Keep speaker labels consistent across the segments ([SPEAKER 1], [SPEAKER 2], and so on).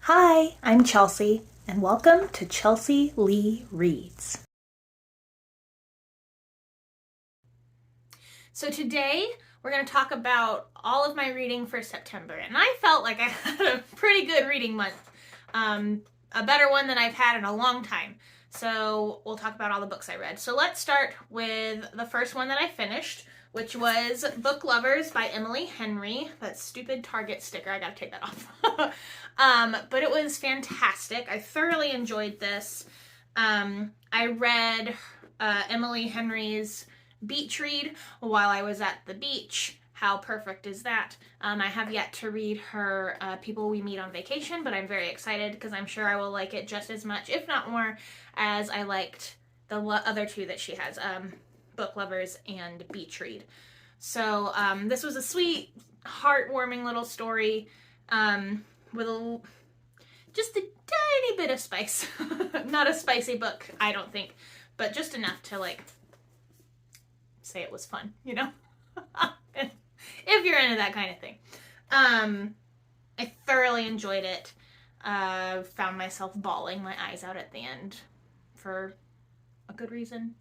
[SPEAKER 1] Hi, I'm Chelsea, and welcome to Chelsea Lee Reads. So today we're going to talk about all of my reading for September, and I felt like I had a pretty good reading month, a better one than I've had in a long time. So we'll talk about all the books I read. So let's start with the first one that I finished, which was Book Lovers by Emily Henry. That stupid Target sticker, I gotta take that off. But it was fantastic. I thoroughly enjoyed this. I read Emily Henry's beach read while I was at the beach. How perfect is that? I have yet to read her People We Meet on Vacation, but I'm very excited because I'm sure I will like it just as much, if not more, as I liked the other two that she has, Book Lovers and Beach Read. So this was a sweet, heartwarming little story with just a tiny bit of spice. Not a spicy book, I don't think, but just enough to like say it was fun, you know? If you're into that kind of thing. I thoroughly enjoyed it. Found myself bawling my eyes out at the end for a good reason.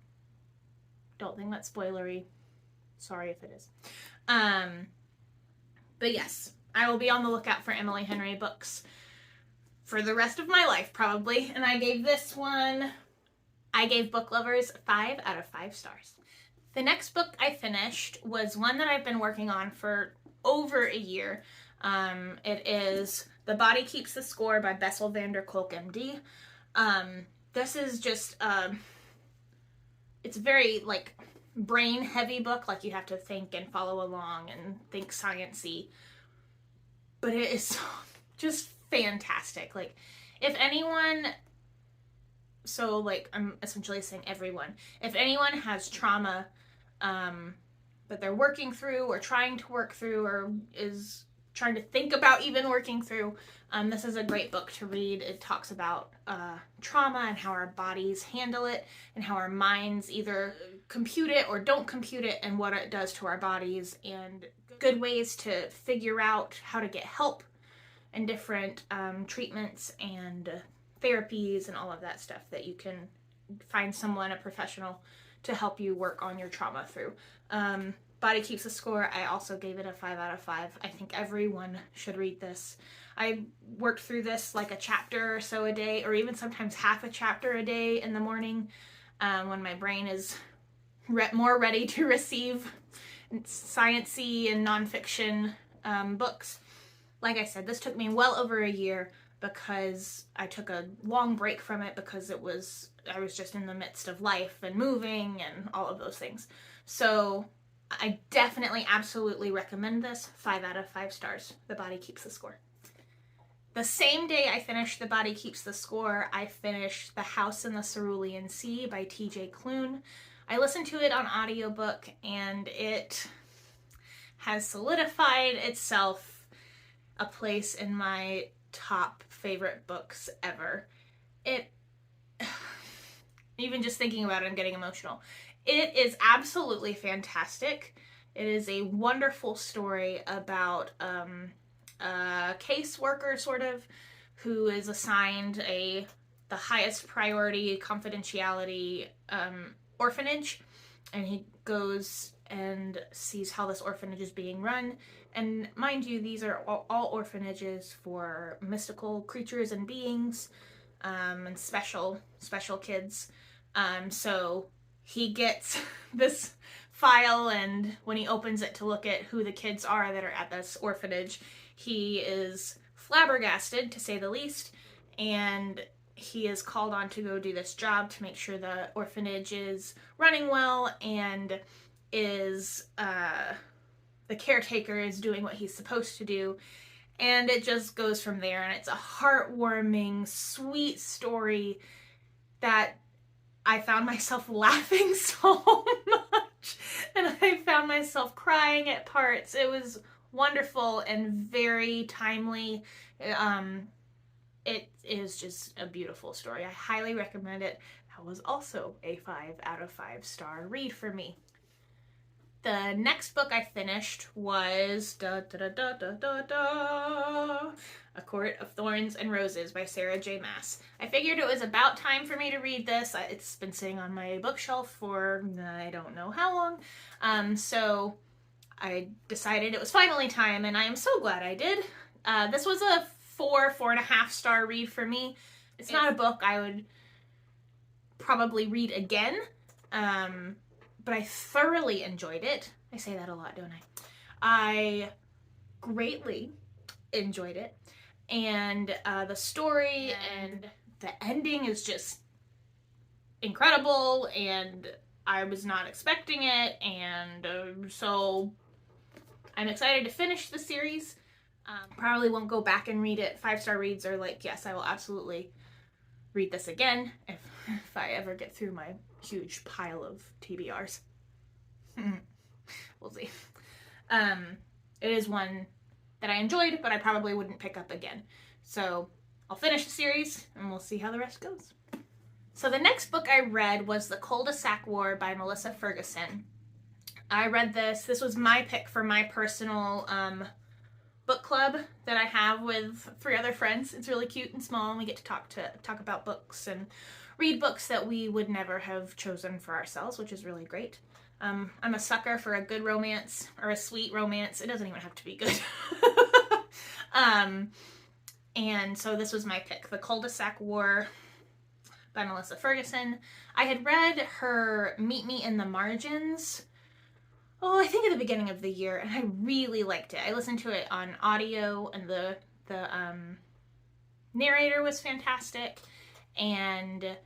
[SPEAKER 1] Don't think that's spoilery. Sorry if it is. But yes, I will be on the lookout for Emily Henry books for the rest of my life, probably. And I gave Book Lovers 5 out of 5 stars. The next book I finished was one that I've been working on for over a year. It is The Body Keeps the Score by Bessel van der Kolk, MD. This is just, it's a very, like, brain-heavy book. Like, you have to think and follow along and think science-y. But it is just fantastic. Like, if anyone... So, like, I'm essentially saying everyone. If anyone has trauma that they're working through or trying to work through or is trying to think about even working through, this is a great book to read. It talks about trauma and how our bodies handle it and how our minds either compute it or don't compute it and what it does to our bodies and good ways to figure out how to get help and different treatments and therapies and all of that stuff that you can find someone, a professional, to help you work on your trauma through. Body Keeps the Score, I also gave it a 5 out of 5. I think everyone should read this. I worked through this like a chapter or so a day, or even sometimes half a chapter a day in the morning when my brain is more ready to receive science-y and nonfiction books. Like I said, this took me well over a year because I took a long break from it because I was just in the midst of life and moving and all of those things. So I definitely, absolutely recommend this. 5 out of 5 stars. The Body Keeps the Score. The same day I finished The Body Keeps the Score, I finished The House in the Cerulean Sea by T.J. Klune. I listened to it on audiobook and it has solidified itself a place in my top favorite books ever. Even just thinking about it, I'm getting emotional. It is absolutely fantastic. It is a wonderful story about a caseworker, sort of, who is assigned the highest priority confidentiality orphanage, and he goes and sees how this orphanage is being run. And mind you, these are all orphanages for mystical creatures and beings, and special kids. So he gets this file, and when he opens it to look at who the kids are that are at this orphanage, he is flabbergasted, to say the least, and he is called on to go do this job to make sure the orphanage is running well and is the caretaker is doing what he's supposed to do. And it just goes from there, and it's a heartwarming, sweet story that I found myself laughing so much, and I found myself crying at parts. It was wonderful and very timely. It is just a beautiful story. I highly recommend it. That was also a 5 out of 5 star read for me. The next book I finished was A Court of Thorns and Roses by Sarah J. Maas. I figured it was about time for me to read this. It's been sitting on my bookshelf for I don't know how long. So I decided it was finally time, and I am so glad I did. This was a 4.5 star read for me. It's not a book I would probably read again, but I thoroughly enjoyed it. I say that a lot, don't I? I greatly enjoyed it, and the story and the ending is just incredible, and I was not expecting it, and so I'm excited to finish the series. Probably won't go back and read it. 5-star reads are like, yes, I will absolutely read this again if I ever get through my huge pile of TBRs. We'll see. It is one that I enjoyed, but I probably wouldn't pick up again. So I'll finish the series and we'll see how the rest goes. So the next book I read was The Cul-De-Sac War by Melissa Ferguson. I read this. This was my pick for my personal book club that I have with 3 other friends. It's really cute and small, and we get to talk about books and read books that we would never have chosen for ourselves, which is really great. I'm a sucker for a good romance, or a sweet romance. It doesn't even have to be good. And so this was my pick, The Cul-De-Sac War by Melissa Ferguson. I had read her Meet Me in the Margins, I think at the beginning of the year, and I really liked it. I listened to it on audio, and the narrator was fantastic, and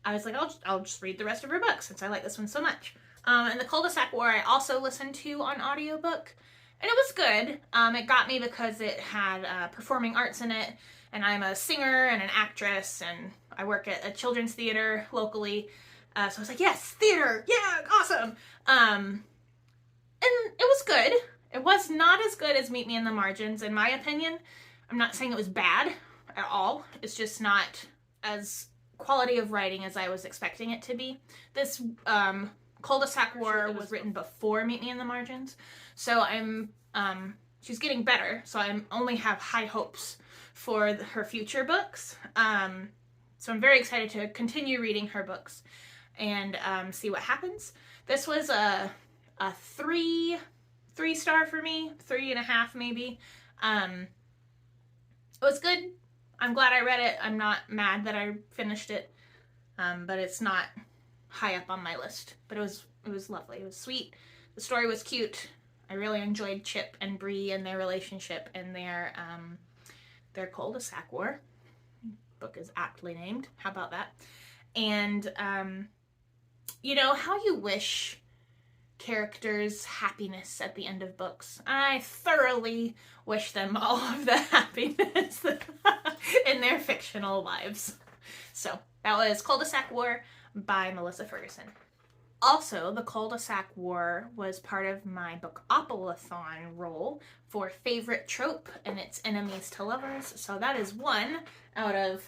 [SPEAKER 1] I was like, I'll just read the rest of her book since I like this one so much. And The Cul-De-Sac War I also listened to on audiobook, and it was good. It got me because it had performing arts in it, and I'm a singer and an actress, and I work at a children's theater locally, so I was like, yes, theater, yeah, awesome. And it was good. It was not as good as Meet Me in the Margins, in my opinion. I'm not saying it was bad at all. It's just not as quality of writing as I was expecting it to be. This Cul-De-Sac War was written before Meet Me in the Margins, so she's getting better, so I only have high hopes for her future books. So I'm very excited to continue reading her books and see what happens. This was a 3-star for me, 3.5 maybe. It was good. I'm glad I read it. I'm not mad that I finished it, but it's not high up on my list. But it was lovely. It was sweet. The story was cute. I really enjoyed Chip and Bree and their relationship and their Cul-De-Sac War. Book is aptly named. How about that? And you know how you wish characters happiness at the end of books. I thoroughly wish them all of the happiness in their fictional lives. So that was Cul-De-Sac War by Melissa Ferguson. Also, The Cul-De-Sac War was part of my Bookoplathon role for favorite trope and its enemies to lovers. So that is 1 out of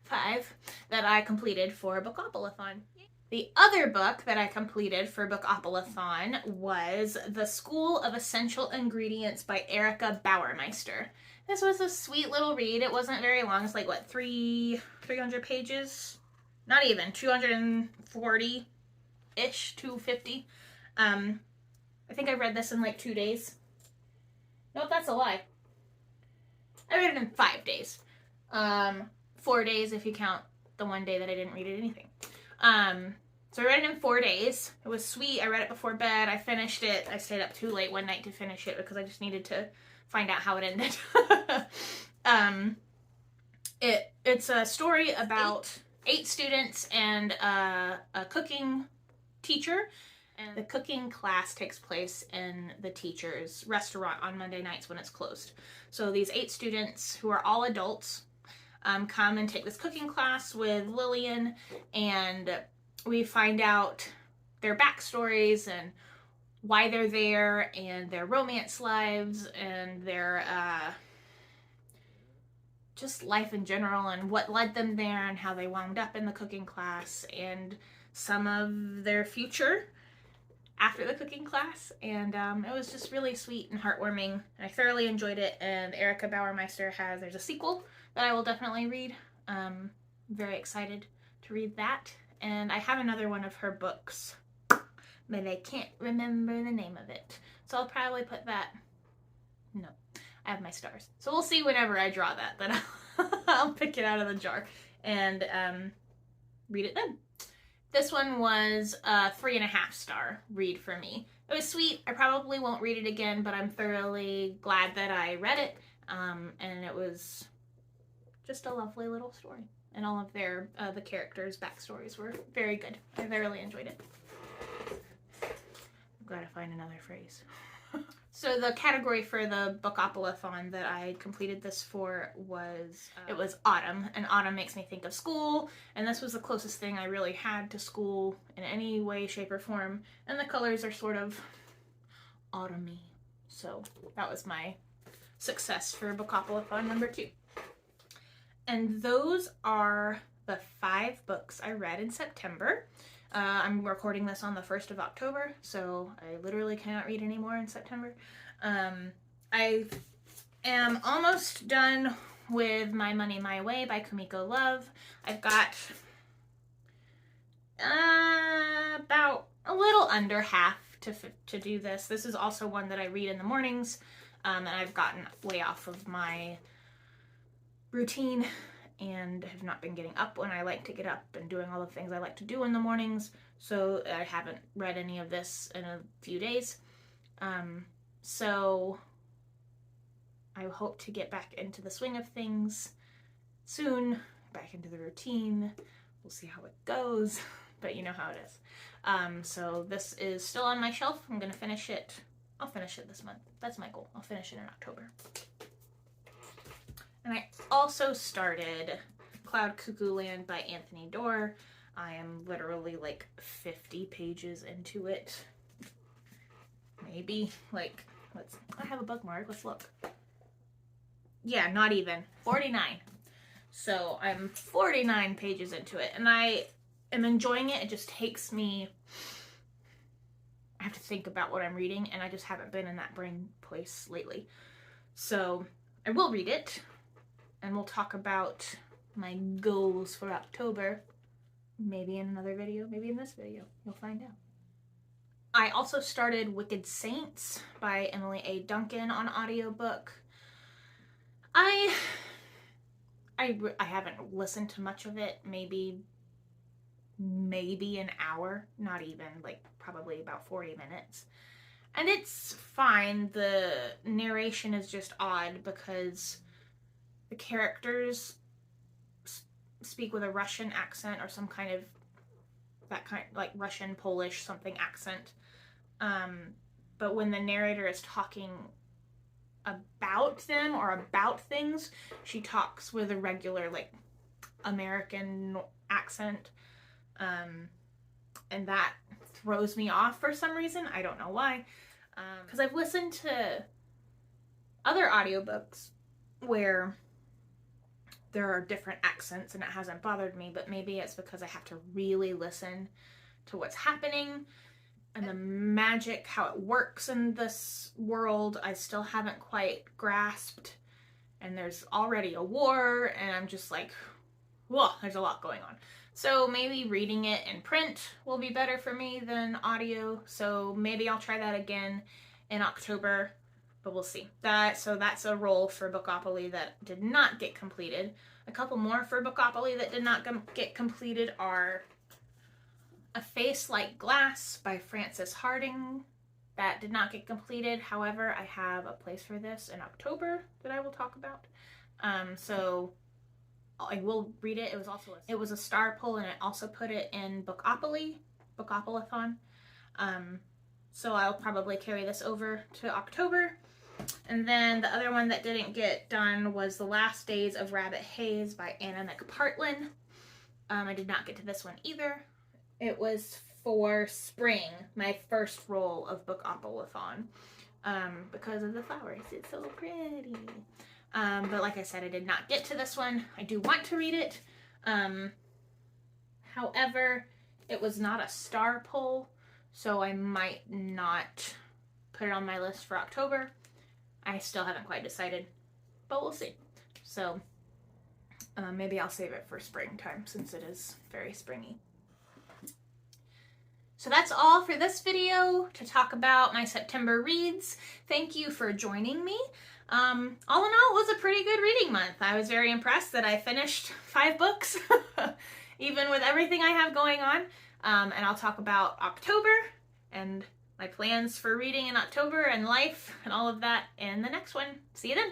[SPEAKER 1] 5 that I completed for Bookoplathon. The other book that I completed for Bookoplathon was The School of Essential Ingredients by Erica Bauermeister. This was a sweet little read. It wasn't very long. It's like, what, 300 pages? Not even, 240-ish, 250. I think I read this in like 2 days. Nope, that's a lie. I read it in 5 days. 4 days if you count the one day that I didn't read it anything. So I read it in 4 days. It was sweet. I read it before bed. I finished it. I stayed up too late one night to finish it because I just needed to find out how it ended. It's a story about 8 students and a cooking teacher. And the cooking class takes place in the teacher's restaurant on Monday nights when it's closed. So these 8 students, who are all adults, come and take this cooking class with Lillian, and we find out their backstories and why they're there and their romance lives and their just life in general and what led them there and how they wound up in the cooking class and some of their future after the cooking class, and it was just really sweet and heartwarming, and I thoroughly enjoyed it. And Erica Bauermeister there's a sequel that I will definitely read. I'm very excited to read that, and I have another one of her books, but I can't remember the name of it, so I'll probably put that, no, I have my stars, so we'll see whenever I draw that I'll pick it out of the jar and read it then. This one was a 3.5 star read for me. It was sweet. I probably won't read it again, but I'm thoroughly glad that I read it. And it was just a lovely little story. And all of their, the characters' backstories were very good. I thoroughly enjoyed it. I've got to find another phrase. So the category for the Bookoplathon that I completed this for was, it was autumn, and autumn makes me think of school, and this was the closest thing I really had to school in any way, shape, or form, and the colors are sort of autumny, so that was my success for Bookoplathon number 2. And those are the 5 books I read in September. I'm recording this on the 1st of October, so I literally cannot read anymore in September. I am almost done with My Money My Way by Kumiko Love. I've got about a little under half to do this. This is also one that I read in the mornings, and I've gotten way off of my routine and have not been getting up when I like to get up and doing all the things I like to do in the mornings, so I haven't read any of this in a few days. So I hope to get back into the swing of things soon, back into the routine. We'll see how it goes, but you know how it is. So this is still on my shelf. I'm gonna finish it. I'll finish it this month. That's my goal. I'll finish it in October. And I also started Cloud Cuckoo Land by Anthony Doerr. I am literally like 50 pages into it. Maybe, like, I have a bookmark, let's look. Yeah, not even, 49. So I'm 49 pages into it, and I am enjoying it. It just takes me, I have to think about what I'm reading, and I just haven't been in that brain place lately. So I will read it, and we'll talk about my goals for October. Maybe in another video, maybe in this video. You'll find out. I also started Wicked Saints by Emily A. Duncan on audiobook. I haven't listened to much of it. Maybe an hour. Not even, like probably about 40 minutes. And it's fine. The narration is just odd because the characters speak with a Russian accent or some kind of like Russian, Polish, something accent. But when the narrator is talking about them or about things, she talks with a regular like American accent. And that throws me off for some reason. I don't know why. Because I've listened to other audiobooks where there are different accents and it hasn't bothered me, but maybe it's because I have to really listen to what's happening and the magic, how it works in this world, I still haven't quite grasped. And there's already a war, and I'm just like, whoa, there's a lot going on. So maybe reading it in print will be better for me than audio, so maybe I'll try that again in October, but we'll see. So that's a roll for Bookopoly that did not get completed. A couple more for Bookopoly that did not get completed are A Face Like Glass by Frances Hardinge. That did not get completed. However, I have a place for this in October that I will talk about. So I will read it. It was a star pull, and I also put it in Bookoplathon. So I'll probably carry this over to October. And then the other one that didn't get done was The Last Days of Rabbit Haze by Anna McPartlin. I did not get to this one either. It was for spring, my first roll of Bookoplathon, because of the flowers. It's so pretty. But like I said, I did not get to this one. I do want to read it. However, it was not a star pull, so I might not put it on my list for October. I still haven't quite decided, but we'll see. So maybe I'll save it for springtime since it is very springy. So that's all for this video to talk about my September reads. Thank you for joining me. All in all, it was a pretty good reading month. I was very impressed that I finished 5 books, even with everything I have going on. And I'll talk about October and my plans for reading in October and life and all of that in the next one. See you then.